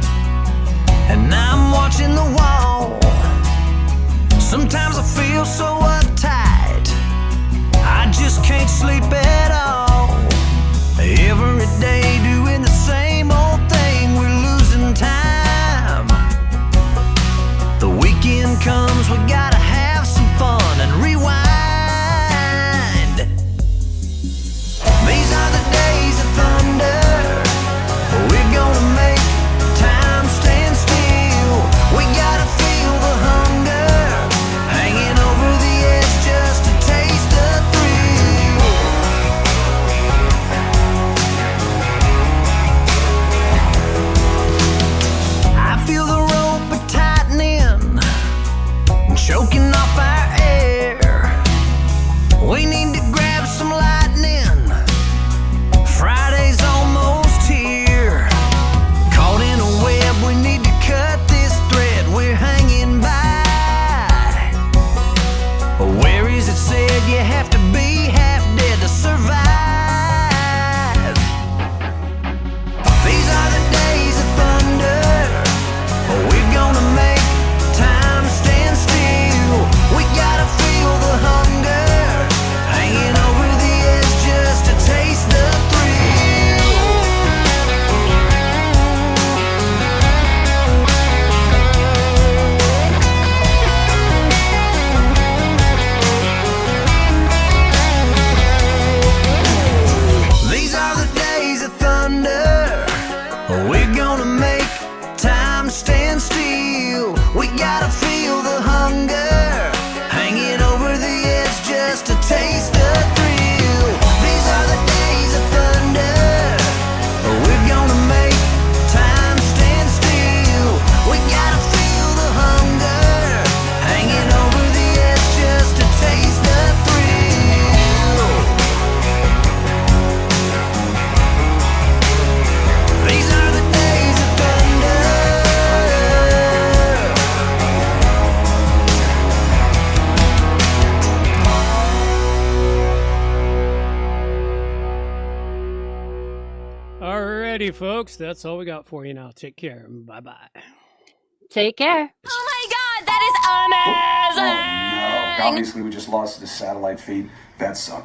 and I'm watching the wall. Sometimes I feel so uptight, I just can't sleep at all. Every day doing the same old thing, we're losing time. The weekend comes, we gotta have some fun and rewind. These are the days of thunder. We're gonna make time stand still. We gotta feel the hunger, hanging over the edge just to taste the thrill. righty, folks. That's all we got for you now. Take care. Bye-bye. Take care. Oh my God, that is amazing! Oh no. Obviously, we just lost the satellite feed. That sucks.